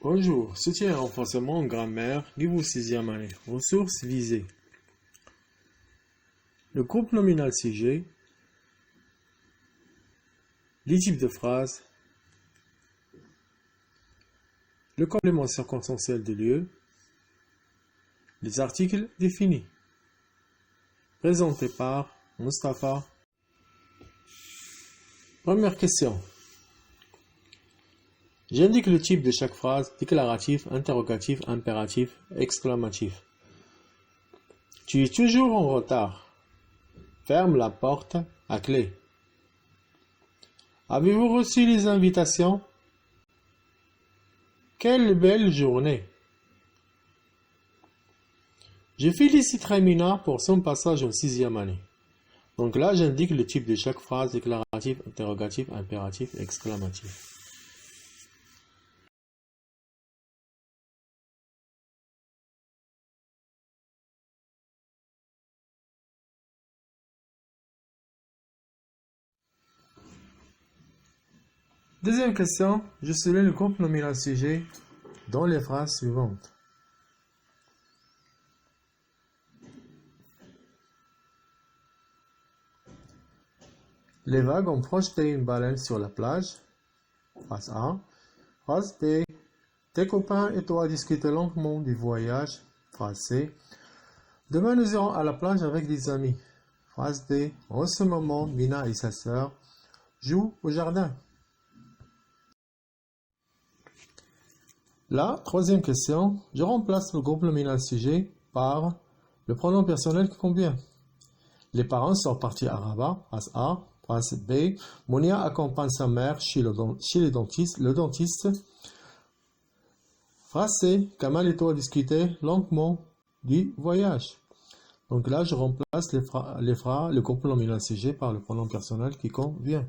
Bonjour, soutien et renforcement en grammaire, niveau 6e année. Ressources visées. Le groupe nominal sujet, les types de phrases, le complément circonstanciel de lieu, les articles définis. Présenté par Mustapha. Première question. J'indique le type de chaque phrase, déclaratif, interrogatif, impératif, exclamatif. Tu es toujours en retard. Ferme la porte à clé. Avez-vous reçu les invitations? Quelle belle journée! Je féliciterai Mina pour son passage en 6e année. Donc là, j'indique le type de chaque phrase, déclaratif, interrogatif, impératif, exclamatif. Deuxième question, je souligne le groupe nominal sujet dans les phrases suivantes. Les vagues ont projeté une baleine sur la plage. Phrase A. Phrase B. Tes copains et toi discutez longuement du voyage. Phrase C. Demain nous irons à la plage avec des amis. Phrase D. En ce moment, Mina et sa sœur jouent au jardin. La troisième question, je remplace le groupe nominal sujet par le pronom personnel qui convient. Les parents sont partis à Rabat, phrase A. Phrase B. Monia accompagne sa mère chez le dentiste. Phrase C. Kamal et toi discutaient longuement du voyage. Donc là, je remplace le groupe nominal sujet par le pronom personnel qui convient.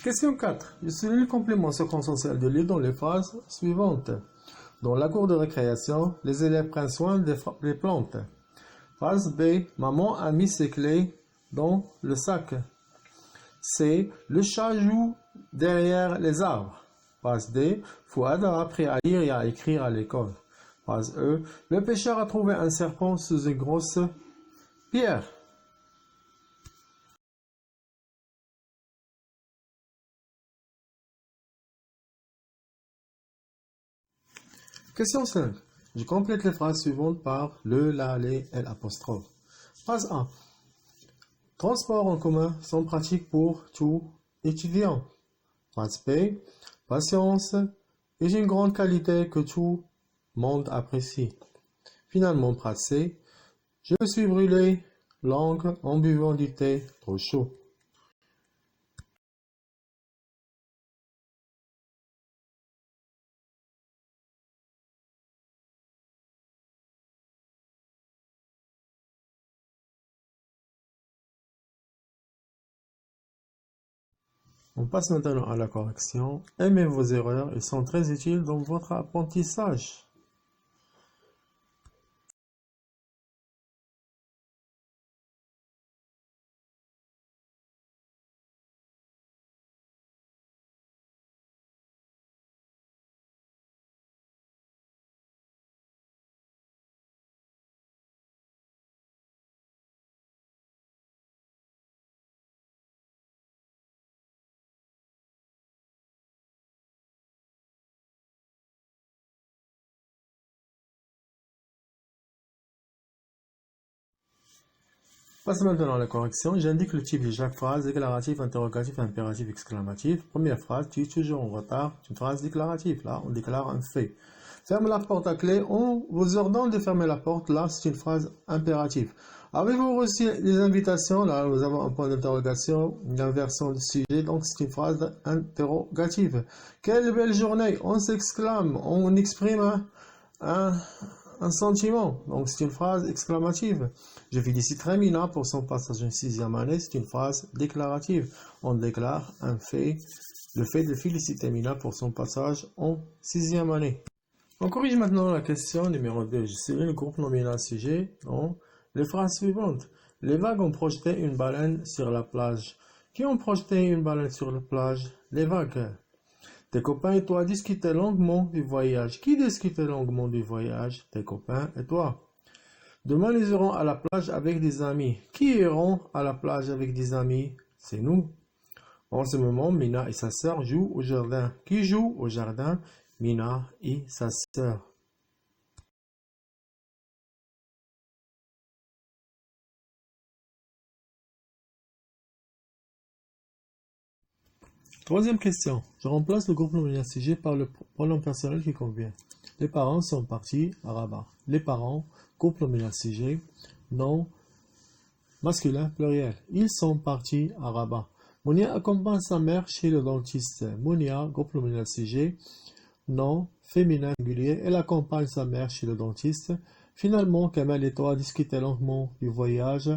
Question 4. Je souligne le complément circonstanciel de lieu dans les phrases suivantes. Dans la cour de récréation, les élèves prennent soin des plantes. Phrase B. Maman a mis ses clés dans le sac. C. Le chat joue derrière les arbres. Phrase D. Fouad a appris à lire et à écrire à l'école. Phrase E. Le pêcheur a trouvé un serpent sous une grosse pierre. Question 5. Je complète les phrases suivantes par le, la, les, l'. Phrase 1. Transports en commun sont pratiques pour tout étudiant. Phrase B. Patience est une grande qualité que tout monde apprécie. Finalement, phrase C. Je me suis brûlé l'ongle en buvant du thé trop chaud. On passe maintenant à la correction. Aimez vos erreurs, elles sont très utiles dans votre apprentissage. Passe maintenant à la correction. J'indique le type de chaque phrase, déclaratif, interrogatif, impératif, exclamatif. Première phrase, tu es toujours en retard. C'est une phrase déclarative. Là, on déclare un fait. Ferme la porte à clé. On vous ordonne de fermer la porte. Là, c'est une phrase impérative. Avez-vous reçu les invitations? Là, nous avons un point d'interrogation, une inversion du sujet. Donc, c'est une phrase interrogative. Quelle belle journée! On s'exclame. On exprime un sentiment. Donc, c'est une phrase exclamative. Je féliciterai Mina pour son passage en 6e année. C'est une phrase déclarative. On déclare un fait le fait de féliciter Mina pour son passage en 6e année. On corrige maintenant la question numéro 2. Je souligne le groupe nominal sujet dans les phrases suivantes. Les vagues ont projeté une baleine sur la plage. Qui ont projeté une baleine sur la plage? Les vagues. Tes copains et toi discutaient longuement du voyage. Qui discutait longuement du voyage? Tes copains et toi. Demain, nous irons à la plage avec des amis. Qui iront à la plage avec des amis? C'est nous. En ce moment, Mina et sa sœur jouent au jardin. Qui joue au jardin? Mina et sa sœur. Troisième question. Je remplace le groupe nominal sujet par le pronom personnel qui convient. Les parents sont partis à Rabat. Les parents, groupe nominal sujet, nom masculin pluriel. Ils sont partis à Rabat. Monia accompagne sa mère chez le dentiste. Monia, groupe nominal sujet, nom féminin singulier. Elle accompagne sa mère chez le dentiste. Finalement, Kamel et toi discutez longuement du voyage.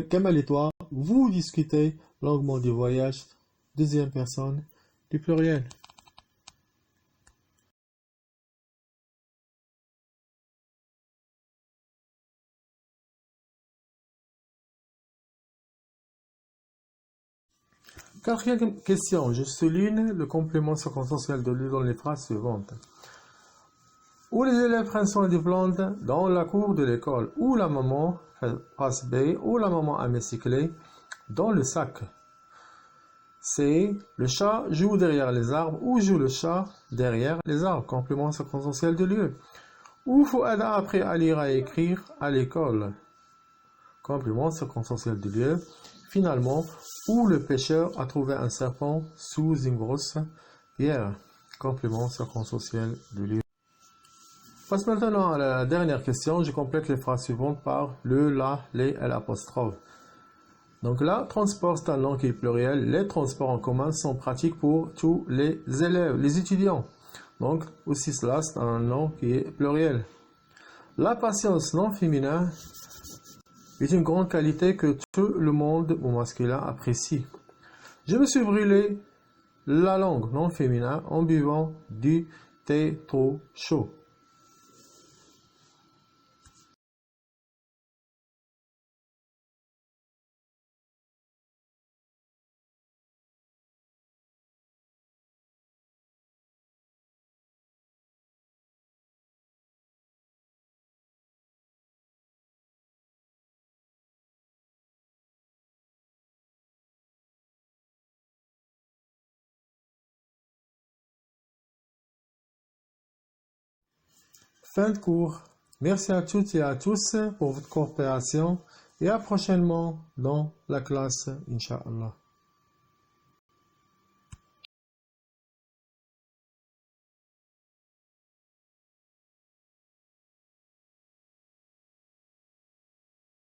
Kamel et toi, vous discutez longuement du voyage. Deuxième personne du pluriel. Quatrième question. Je souligne le complément circonstanciel de lieu dans les phrases suivantes. Où les élèves prennent soin des plantes? Dans la cour de l'école. Où la maman, phrase B, où la maman a mes cyclés? Dans le sac. C. Le chat joue derrière les arbres. Où joue le chat? Derrière les arbres. Complément circonstanciel de lieu. Où Fouad a appris à lire et à écrire? À l'école. Complément circonstanciel de lieu. Finalement, où le pêcheur a trouvé un serpent sous une grosse pierre? Complément circonstanciel de lieu. Passe maintenant à la dernière question. Je complète les phrases suivantes par le, la, les et l'apostrophe. Donc là, transport, c'est un nom qui est pluriel. Les transports en commun sont pratiques pour tous les élèves, les étudiants. Donc, aussi cela, c'est un nom qui est pluriel. La patience non féminin est une grande qualité que tout le monde au masculin apprécie. Je me suis brûlé la langue non féminin en buvant du thé trop chaud. Fin de cours. Merci à toutes et à tous pour votre coopération et à prochainement dans la classe, Inch'Allah.